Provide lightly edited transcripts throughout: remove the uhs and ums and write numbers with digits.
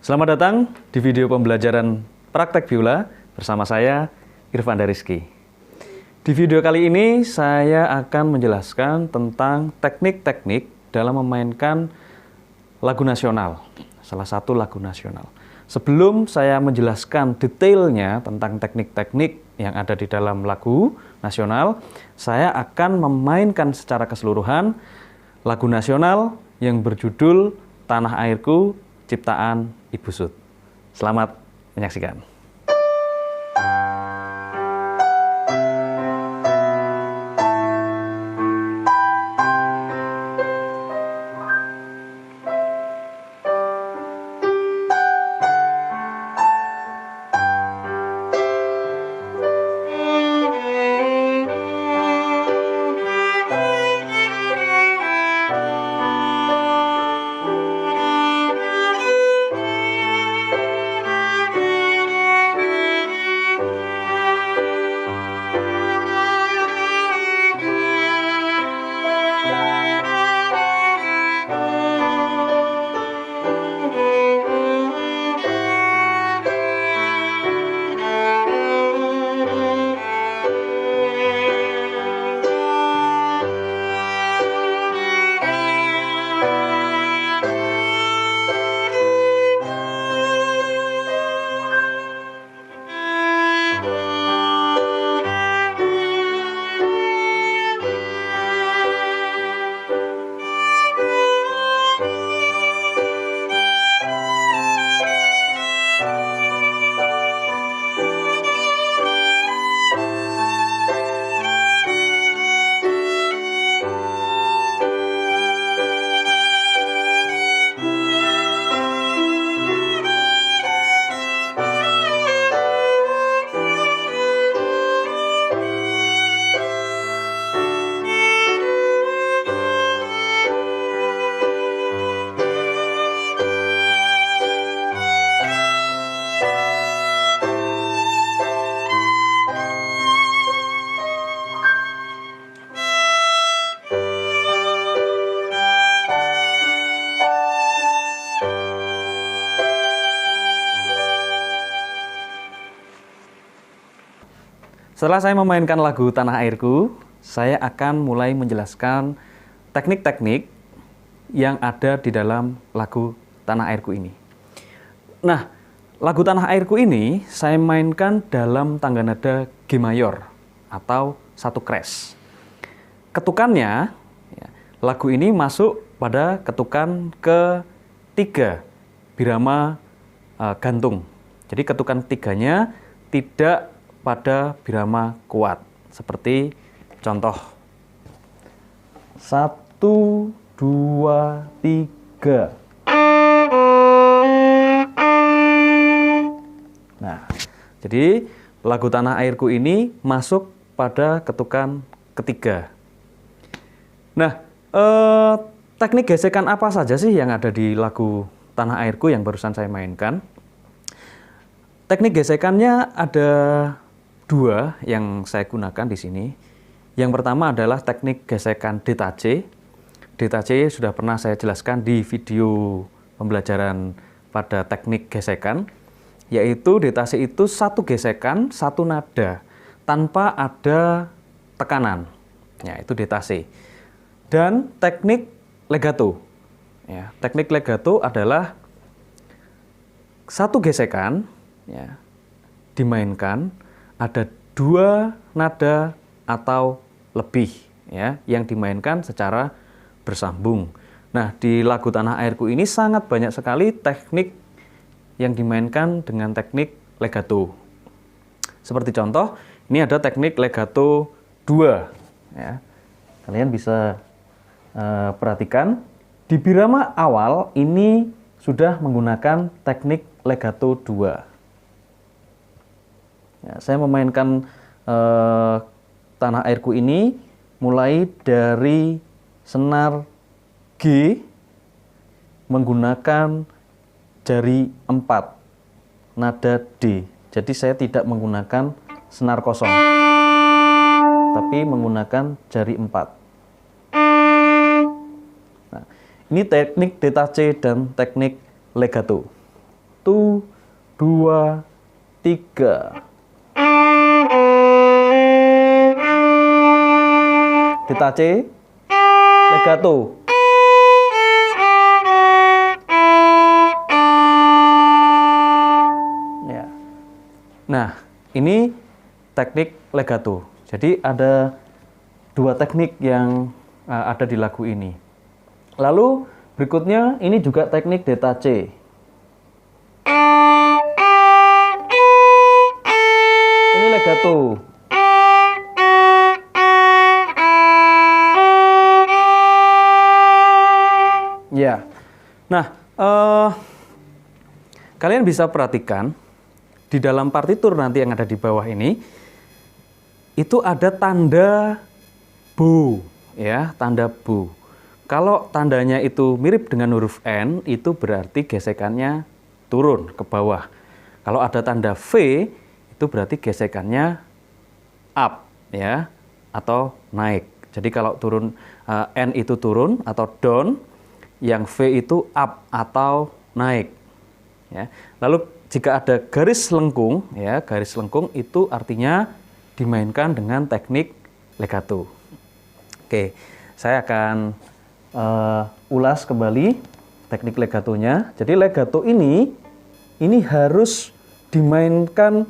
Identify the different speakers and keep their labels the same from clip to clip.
Speaker 1: Selamat datang di video pembelajaran praktek biola bersama saya, Irfanda Rizky. Di video kali ini saya akan menjelaskan tentang teknik-teknik dalam memainkan lagu nasional, salah satu lagu nasional. Sebelum saya menjelaskan detailnya tentang teknik-teknik yang ada di dalam lagu nasional, saya akan memainkan secara keseluruhan lagu nasional yang berjudul Tanah Airku ciptaan Ibu Sud. Selamat menyaksikan. Setelah saya memainkan lagu Tanah Airku, saya akan mulai menjelaskan teknik-teknik yang ada di dalam lagu Tanah Airku ini. Nah, lagu Tanah Airku ini saya mainkan dalam tangga nada G mayor atau 1 crash. Ketukannya, lagu ini masuk pada ketukan ketiga, birama gantung. Jadi ketukan tiganya tidak pada birama kuat, seperti contoh 1, 2, 3. Nah, jadi lagu Tanah Airku ini masuk pada ketukan ketiga. Nah, teknik gesekan apa saja sih yang ada di lagu Tanah Airku yang barusan saya mainkan? Teknik gesekannya ada 2 yang saya gunakan di sini. Yang pertama adalah teknik gesekan détaché. Détaché sudah pernah saya jelaskan di video pembelajaran pada teknik gesekan, yaitu détaché itu 1 gesekan, 1 nada tanpa ada tekanan. Ya, itu détaché. Dan teknik legato. Ya, teknik legato adalah 1 gesekan, ya, dimainkan ada 2 nada atau lebih, ya, yang dimainkan secara bersambung. Nah, di lagu Tanah Airku ini sangat banyak sekali teknik yang dimainkan dengan teknik legato. Seperti contoh, ini ada teknik legato 2. Ya. Kalian bisa perhatikan, di birama awal ini sudah menggunakan teknik legato 2. Ya, saya memainkan Tanah Airku ini mulai dari senar G menggunakan jari 4, nada D. Jadi saya tidak menggunakan senar kosong, tapi menggunakan jari 4. Nah, ini teknik détaché dan teknik legato. 1, 2, 3. Tita C, legato. Ya. Nah, ini teknik legato. Jadi ada dua teknik yang ada di lagu ini. Lalu berikutnya ini juga teknik Theta C. Ini legato. Ya, nah kalian bisa perhatikan di dalam partitur nanti yang ada di bawah ini itu ada tanda bow, ya, tanda bow. Kalau tandanya itu mirip dengan huruf N, itu berarti gesekannya turun ke bawah. Kalau ada tanda V, itu berarti gesekannya up, ya, atau naik. Jadi kalau turun N itu turun atau down, yang V itu up atau naik. Ya. Lalu jika ada garis lengkung, ya, garis lengkung itu artinya dimainkan dengan teknik legato. Oke, saya akan ulas kembali teknik legatonya. Jadi legato ini harus dimainkan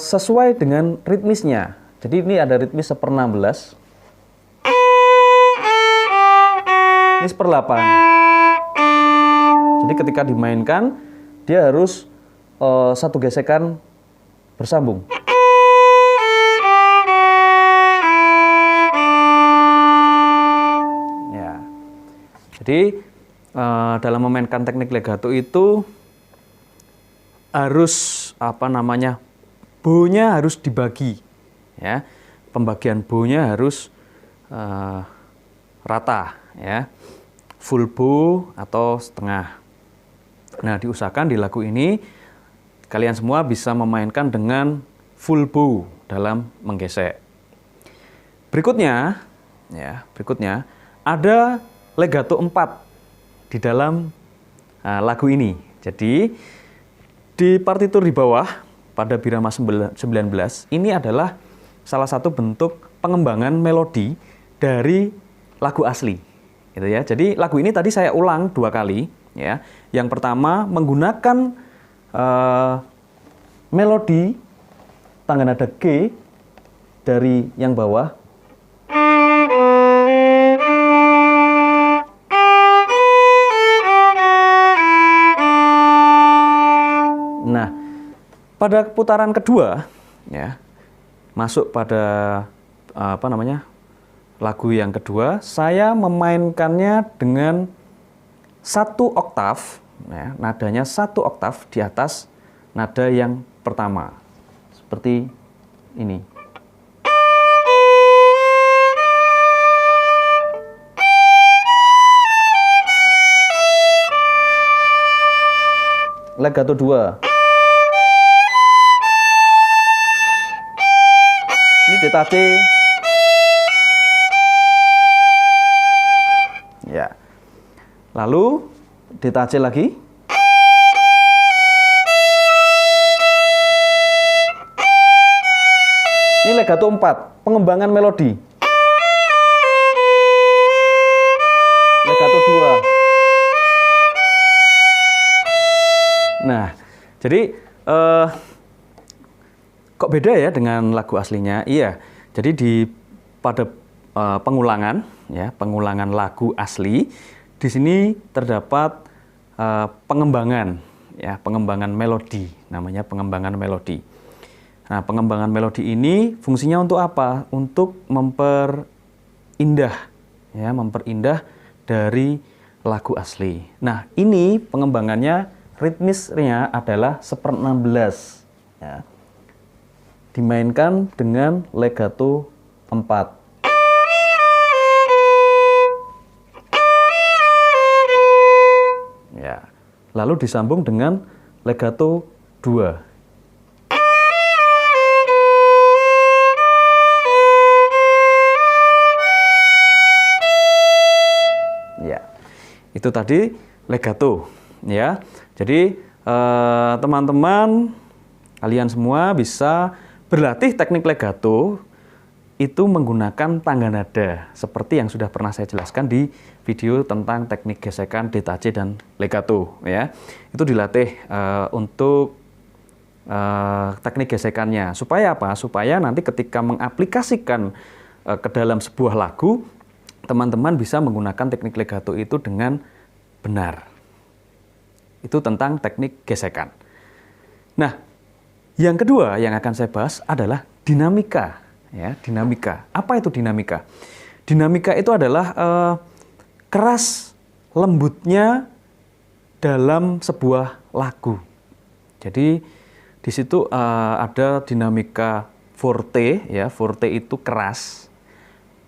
Speaker 1: sesuai dengan ritmisnya. Jadi ini ada ritmis 1/16. Ini 1/8. Jadi ketika dimainkan, dia harus satu gesekan bersambung. Ya. Jadi dalam memainkan teknik legato itu harus bow-nya harus dibagi. Ya. Pembagian bow-nya harus rata, ya, full bow atau setengah. Nah, diusahakan di lagu ini kalian semua bisa memainkan dengan full bow dalam menggesek. Berikutnya, ya, ada legato 4 di dalam lagu ini. Jadi di partitur di bawah pada birama 19 ini adalah salah satu bentuk pengembangan melodi dari lagu asli, gitu ya. Jadi lagu ini tadi saya ulang 2 kali, ya. Yang pertama menggunakan melodi tangga nada G dari yang bawah. Nah, pada putaran kedua, ya, masuk pada lagu yang kedua, saya memainkannya dengan 1 oktav, ya, nadanya 1 oktav di atas nada yang pertama, seperti ini. Legato 2. Ini Theta C. Ya. Lalu Theta C lagi. Ini legato 4, pengembangan melodi. Legato 2. Nah, jadi kok beda ya dengan lagu aslinya? Iya. Jadi pada pengulangan, ya, pengulangan lagu asli, di sini terdapat pengembangan, ya, pengembangan melodi, namanya pengembangan melodi. Nah, pengembangan melodi ini fungsinya untuk apa? Untuk memperindah, ya, memperindah dari lagu asli. Nah, ini pengembangannya, ritmisnya adalah 1/16, ya. Dimainkan dengan legato 4. Ya. Lalu disambung dengan legato 2. Ya. Itu tadi legato, ya. Jadi teman-teman kalian semua bisa berlatih teknik legato itu menggunakan tangga nada seperti yang sudah pernah saya jelaskan di video tentang teknik gesekan detache dan legato ya. Itu dilatih untuk teknik gesekannya. Supaya apa? Supaya nanti ketika mengaplikasikan ke dalam sebuah lagu, teman-teman bisa menggunakan teknik legato itu dengan benar. Itu tentang teknik gesekan. Nah, yang kedua yang akan saya bahas adalah dinamika. Ya, dinamika. Apa itu dinamika? Dinamika itu adalah keras lembutnya dalam sebuah lagu. Jadi di situ ada dinamika forte, ya. Forte itu keras,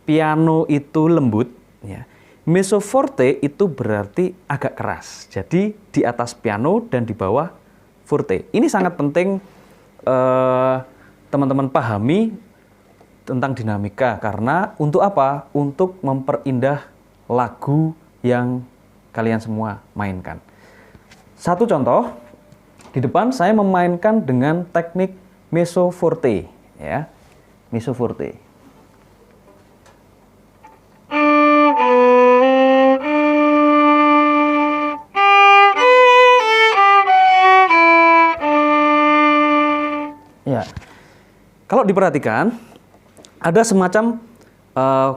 Speaker 1: piano itu lembut, ya. Mezzo forte itu berarti agak keras. Jadi di atas piano dan di bawah forte. Ini sangat penting teman-teman pahami tentang dinamika, karena untuk apa? Untuk memperindah lagu yang kalian semua mainkan. Satu contoh, di depan saya memainkan dengan teknik mezzo forte, ya. Mezzo forte. Ya. Kalau diperhatikan, ada semacam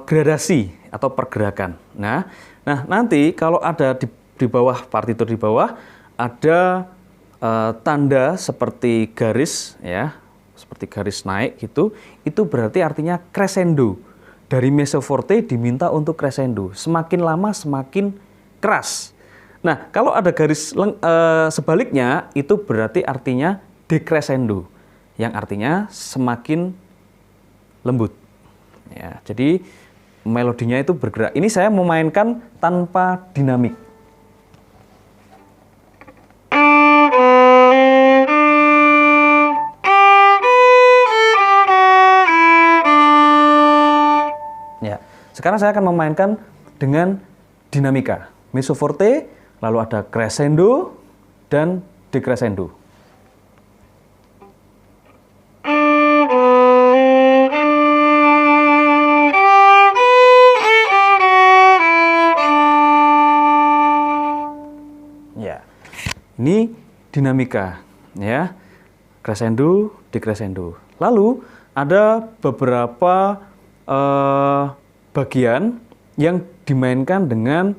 Speaker 1: gradasi atau pergerakan. Nah, nanti kalau ada di bawah partitur di bawah ada tanda seperti garis, ya, seperti garis naik gitu. Itu berarti artinya crescendo. Dari mezzo forte diminta untuk crescendo. Semakin lama semakin keras. Nah, kalau ada garis sebaliknya itu berarti artinya decrescendo, yang artinya semakin lembut. Ya, jadi melodinya itu bergerak. Ini saya memainkan tanpa dinamik. Ya, sekarang saya akan memainkan dengan dinamika. Mezzo forte, lalu ada crescendo dan decrescendo. Ini dinamika, ya, crescendo, decrescendo. Lalu ada beberapa bagian yang dimainkan dengan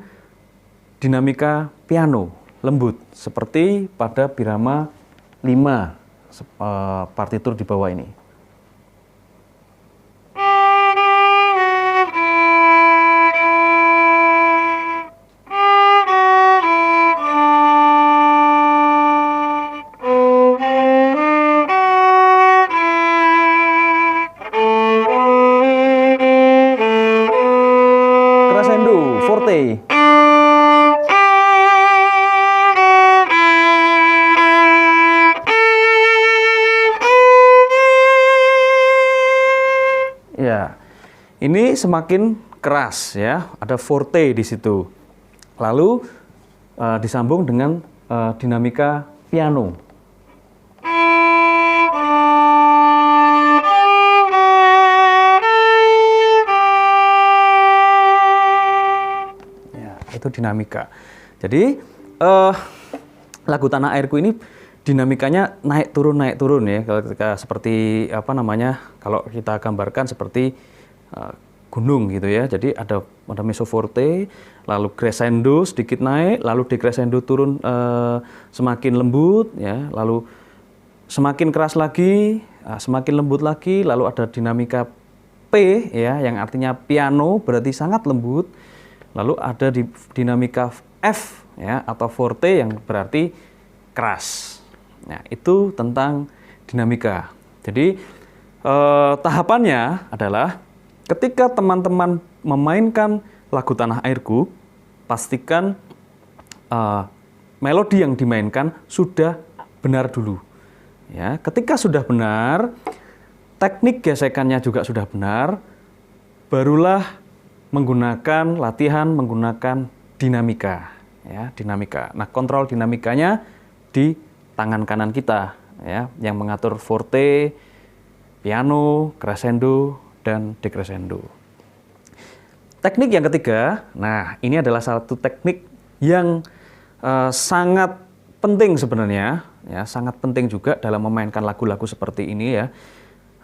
Speaker 1: dinamika piano lembut, seperti pada birama 5 partitur di bawah ini. Forte. Ya, ini semakin keras, ya. Ada forte di situ. Lalu disambung dengan dinamika piano. Itu dinamika. Jadi lagu Tanah Airku ini dinamikanya naik turun ya. Kalau ketika seperti apa namanya, kalau kita gambarkan seperti gunung gitu ya. Jadi ada mezzo forte, lalu crescendo sedikit naik, lalu decrescendo turun semakin lembut ya, lalu semakin keras lagi, semakin lembut lagi, lalu ada dinamika P ya, yang artinya piano berarti sangat lembut. Lalu ada di dinamika F ya, atau forte yang berarti keras. Nah, itu tentang dinamika. Jadi tahapannya adalah ketika teman-teman memainkan lagu Tanah Airku, pastikan melodi yang dimainkan sudah benar dulu. Ya, ketika sudah benar, teknik gesekannya juga sudah benar, barulah menggunakan latihan menggunakan dinamika, ya, dinamika. Nah, kontrol dinamikanya di tangan kanan kita, ya, yang mengatur forte, piano, crescendo, dan decrescendo. Teknik yang ketiga, nah ini adalah satu teknik yang sangat penting sebenarnya, ya, sangat penting juga dalam memainkan lagu-lagu seperti ini, ya,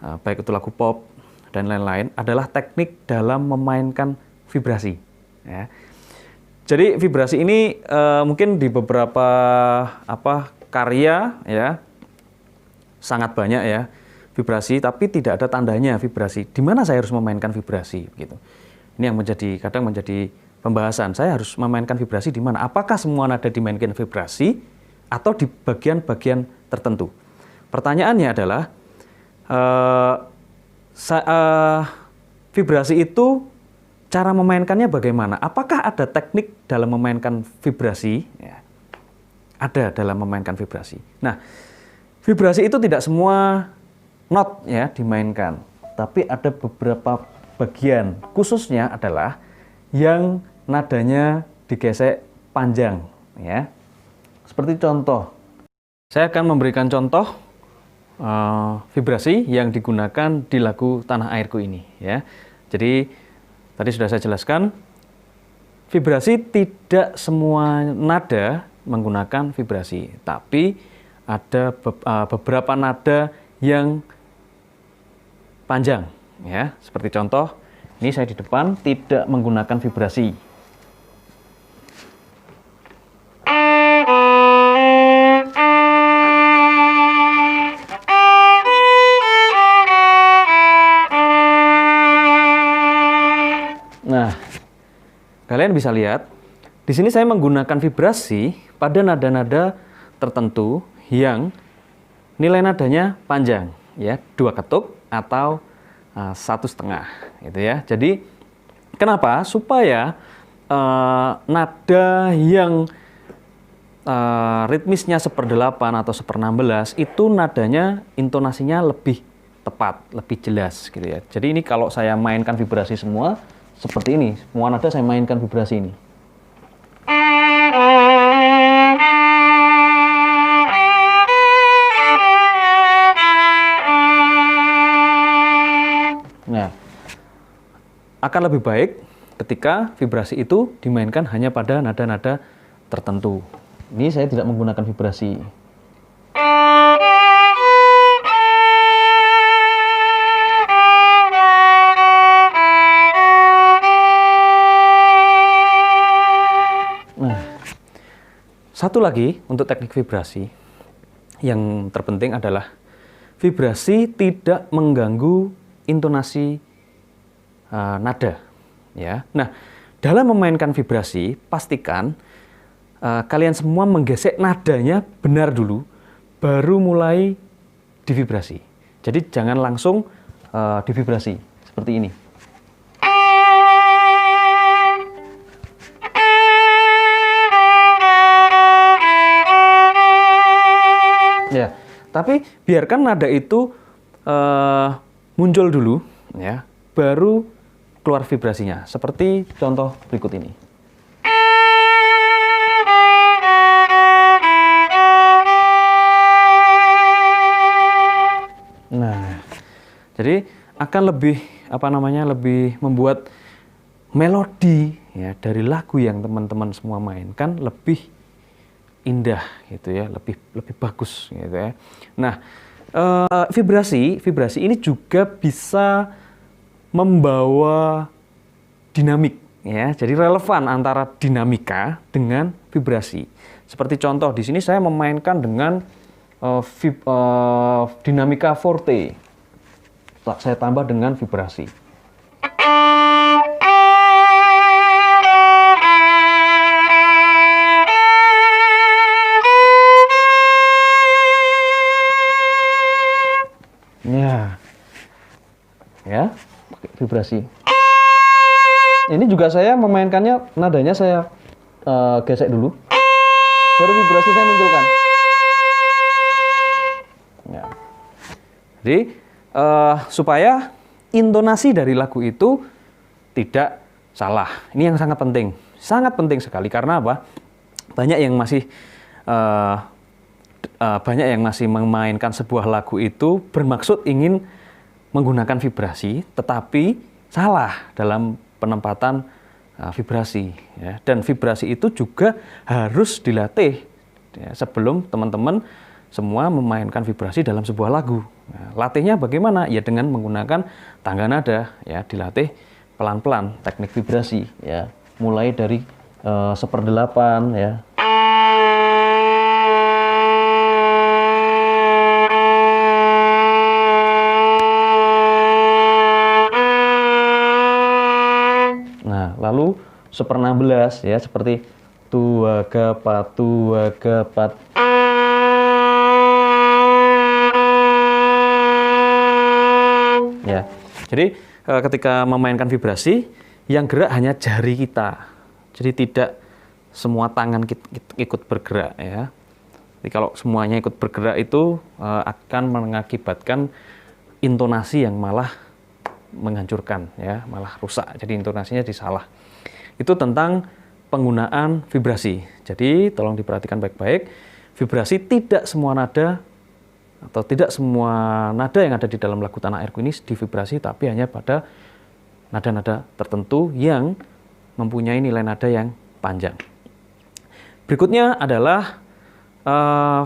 Speaker 1: baik itu lagu pop dan lain-lain, adalah teknik dalam memainkan vibrasi. Ya. Jadi vibrasi ini mungkin di beberapa karya, ya, sangat banyak, ya, vibrasi, tapi tidak ada tandanya vibrasi. Di mana saya harus memainkan vibrasi, gitu. Ini yang kadang menjadi pembahasan. Saya harus memainkan vibrasi di mana? Apakah semua nada dimainkan vibrasi atau di bagian-bagian tertentu? Pertanyaannya adalah vibrasi itu cara memainkannya bagaimana? Apakah ada teknik dalam memainkan vibrasi? Ya, ada dalam memainkan vibrasi. Nah, vibrasi itu tidak semua not, ya, dimainkan, tapi ada beberapa bagian, khususnya adalah yang nadanya digesek panjang, ya. Seperti contoh, saya akan memberikan contoh vibrasi yang digunakan di lagu Tanah Airku ini, ya. Jadi tadi sudah saya jelaskan, vibrasi tidak semua nada menggunakan vibrasi, tapi ada beberapa nada yang panjang, ya. Seperti contoh, ini saya di depan tidak menggunakan vibrasi. Nah, kalian bisa lihat, di sini saya menggunakan vibrasi pada nada-nada tertentu yang nilai nadanya panjang, ya, 2 ketuk atau 1,5, gitu ya. Jadi kenapa? Supaya nada yang ritmisnya 1/8 atau 1/16 itu nadanya, intonasinya lebih tepat, lebih jelas, gitu ya. Jadi ini kalau saya mainkan vibrasi semua seperti ini, semua nada saya mainkan vibrasi ini. Nah, akan lebih baik ketika vibrasi itu dimainkan hanya pada nada-nada tertentu. Ini saya tidak menggunakan vibrasi. Nah, satu lagi untuk teknik vibrasi yang terpenting adalah vibrasi tidak mengganggu intonasi nada, ya. Nah, dalam memainkan vibrasi, pastikan kalian semua menggesek nadanya benar dulu, baru mulai divibrasi. Jadi jangan langsung divibrasi seperti ini. Ya, tapi biarkan nada itu muncul dulu, ya, baru keluar vibrasinya. Seperti contoh berikut ini. Nah, jadi akan lebih lebih membuat melodi, ya, dari lagu yang teman-teman semua mainkan lebih indah, gitu ya, lebih bagus, gitu ya. Nah, vibrasi ini juga bisa membawa dinamik, ya. Jadi relevan antara dinamika dengan vibrasi. Seperti contoh di sini saya memainkan dengan dinamika forte. Saya tambah dengan vibrasi. Ya, pakai vibrasi. Ini juga saya memainkannya, nadanya saya gesek dulu, baru vibrasi saya munculkan. Ya. Jadi supaya intonasi dari lagu itu tidak salah. Ini yang sangat penting sekali. Karena apa? Banyak yang masih banyak yang masih memainkan sebuah lagu itu bermaksud ingin menggunakan vibrasi, tetapi salah dalam penempatan vibrasi. Ya. Dan vibrasi itu juga harus dilatih ya, sebelum teman-teman semua memainkan vibrasi dalam sebuah lagu. Nah, latihnya bagaimana? Ya dengan menggunakan tangga nada, ya dilatih pelan-pelan teknik vibrasi, ya mulai dari 1/8 ya. Nah, lalu 1/16 ya seperti tua gapat. Ya. Jadi ketika memainkan vibrasi yang gerak hanya jari kita. Jadi tidak semua tangan kita ikut bergerak ya. Jadi kalau semuanya ikut bergerak itu akan mengakibatkan intonasi yang malah menghancurkan ya, malah rusak. Jadi intonasinya disalah. Itu tentang penggunaan vibrasi. Jadi tolong diperhatikan baik-baik. Vibrasi tidak semua nada atau tidak semua nada yang ada di dalam lagu Tanah Airku ini divibrasi, tapi hanya pada nada-nada tertentu yang mempunyai nilai nada yang panjang. Berikutnya adalah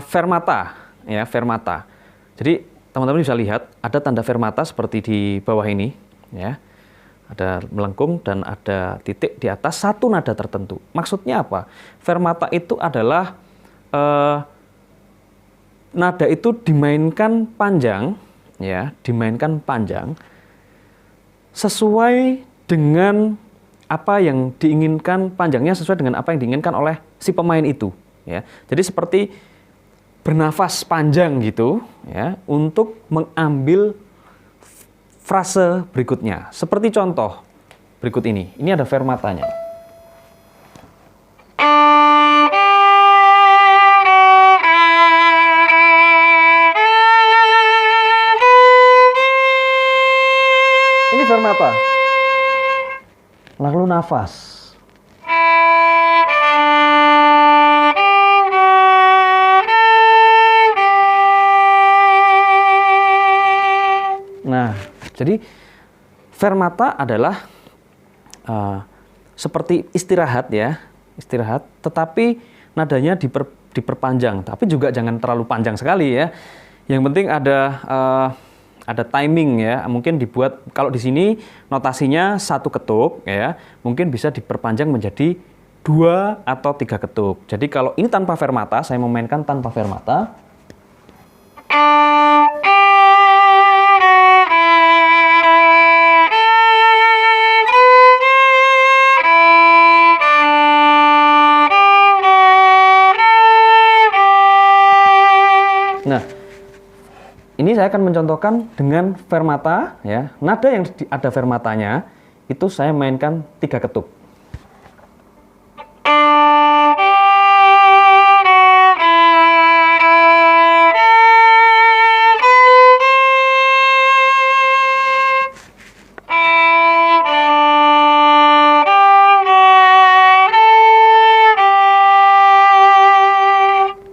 Speaker 1: fermata, ya fermata. Jadi teman-teman bisa lihat ada tanda fermata seperti di bawah ini, ya. Ada melengkung dan ada titik di atas satu nada tertentu. Maksudnya apa? Fermata itu adalah nada itu dimainkan panjang, ya, dimainkan panjang sesuai dengan apa yang diinginkan, panjangnya sesuai dengan apa yang diinginkan oleh si pemain itu, ya. Jadi seperti bernafas panjang gitu, ya, untuk mengambil frase berikutnya. Seperti contoh berikut ini. Ini ada fermatanya. Ini fermata. Lalu nafas. Nah, jadi fermata adalah seperti istirahat ya, istirahat, tetapi nadanya diperpanjang, tapi juga jangan terlalu panjang sekali ya. Yang penting ada timing ya, mungkin dibuat kalau di sini notasinya 1 ketuk ya, mungkin bisa diperpanjang menjadi 2 atau 3 ketuk. Jadi kalau ini tanpa fermata, saya memainkan tanpa fermata. Nah, ini saya akan mencontohkan dengan fermata ya. Nada yang ada fermatanya itu saya mainkan 3 ketuk.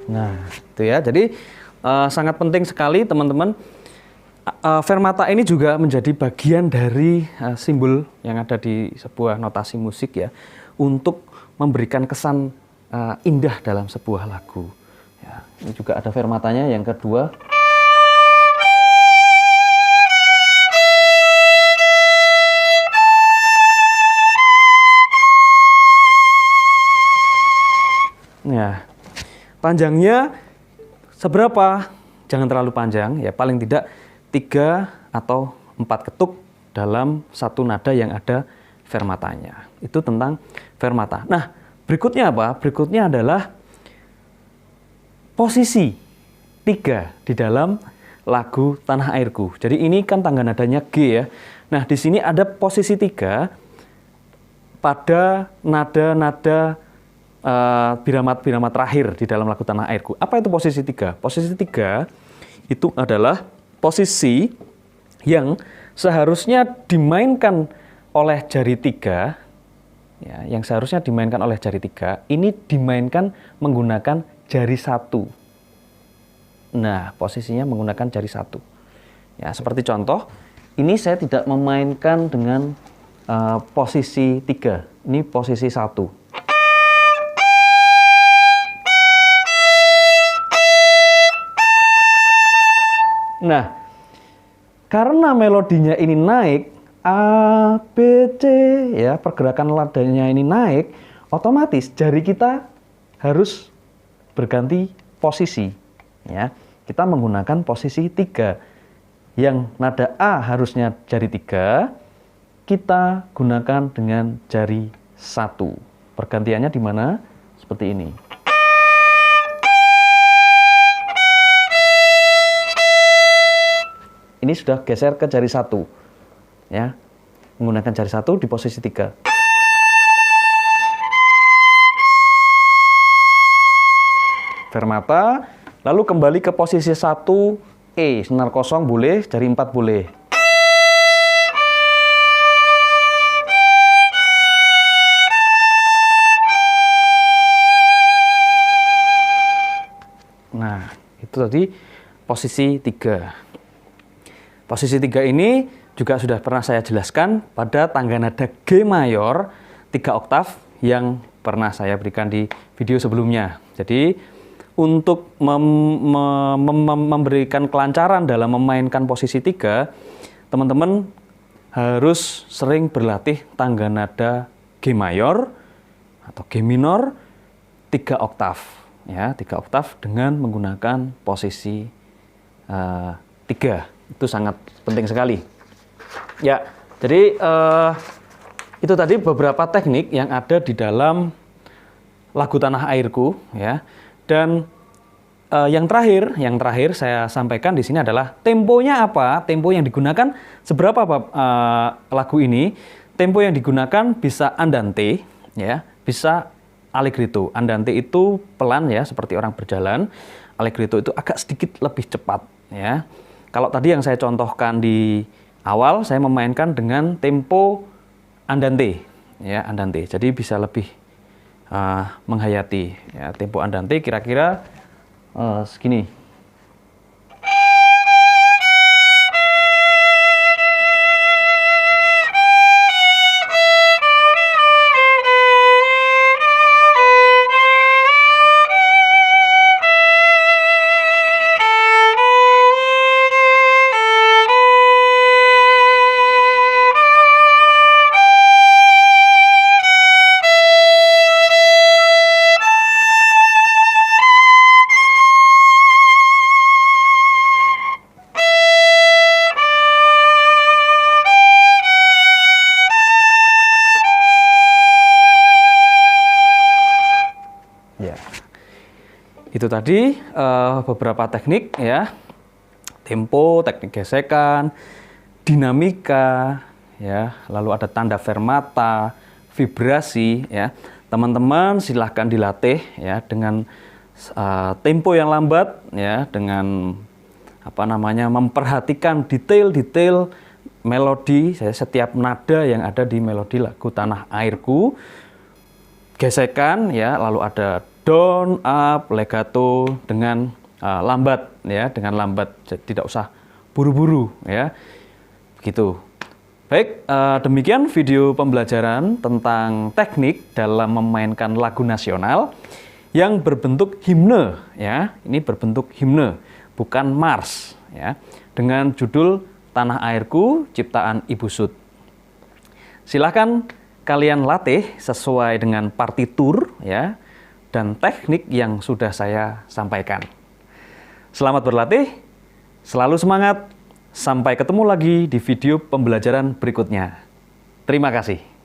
Speaker 1: Nah, itu ya. Jadi sangat penting sekali teman-teman. Fermata ini juga menjadi bagian dari simbol yang ada di sebuah notasi musik ya, untuk memberikan kesan indah dalam sebuah lagu. Ya, ini juga ada fermatanya yang kedua. Ya, panjangnya seberapa? Jangan terlalu panjang ya, paling tidak 3 atau 4 ketuk dalam satu nada yang ada fermatanya. Itu tentang fermata. Nah, berikutnya apa? Berikutnya adalah posisi 3 di dalam lagu Tanah Airku. Jadi ini kan tangga nadanya G ya. Nah, di sini ada posisi 3 pada nada-nada biramat-biramat terakhir di dalam lagu Tanah Airku. Apa itu posisi 3? Posisi 3 itu adalah posisi yang seharusnya dimainkan oleh jari 3, ya, yang seharusnya dimainkan oleh jari 3, ini dimainkan menggunakan jari 1. Nah, posisinya menggunakan jari 1. Ya, seperti contoh, ini saya tidak memainkan dengan posisi 3. Ini posisi 1. Nah, karena melodinya ini naik, A, B, C, ya, pergerakan nadanya ini naik, otomatis jari kita harus berganti posisi. Ya, kita menggunakan posisi 3. Yang nada A harusnya jari 3, kita gunakan dengan jari 1. Pergantiannya di mana? Seperti ini. Ini sudah geser ke jari 1. Ya, menggunakan jari 1 di posisi 3. Fermata, lalu kembali ke posisi 1 E, senar kosong boleh, jari 4 boleh. Nah, itu tadi posisi 3. Posisi 3 ini juga sudah pernah saya jelaskan pada tangga nada G mayor 3 oktav yang pernah saya berikan di video sebelumnya. Jadi untuk memberikan kelancaran dalam memainkan posisi 3, teman-teman harus sering berlatih tangga nada G mayor atau G minor 3 oktav. Ya, 3 oktav dengan menggunakan posisi 3. Itu sangat penting sekali. Ya, jadi itu tadi beberapa teknik yang ada di dalam lagu Tanah Airku, ya. Dan yang terakhir saya sampaikan di sini adalah temponya apa? Tempo yang digunakan seberapa lagu ini? Tempo yang digunakan bisa andante, ya, bisa allegretto. Andante itu pelan, ya, seperti orang berjalan. Allegretto itu agak sedikit lebih cepat, ya. Kalau tadi yang saya contohkan di awal, saya memainkan dengan tempo andante, ya, andante. Jadi bisa lebih menghayati, ya. Tempo andante kira-kira segini. Ya, itu tadi beberapa teknik, ya, tempo, teknik gesekan, dinamika, ya, lalu ada tanda fermata, vibrasi, ya. Teman-teman silahkan dilatih, ya, dengan tempo yang lambat, ya, dengan memperhatikan detail-detail melodi, setiap nada yang ada di melodi lagu Tanah Airku. Gesekan, ya, lalu ada down, up, legato dengan lambat, ya, dengan lambat, tidak usah buru-buru, ya, begitu. Baik, demikian video pembelajaran tentang teknik dalam memainkan lagu nasional yang berbentuk himne, ya. Ini berbentuk himne, bukan mars, ya, dengan judul Tanah Airku ciptaan Ibu Sud. Silahkan kalian latih sesuai dengan partitur, ya, dan teknik yang sudah saya sampaikan. Selamat berlatih, selalu semangat, sampai ketemu lagi di video pembelajaran berikutnya. Terima kasih.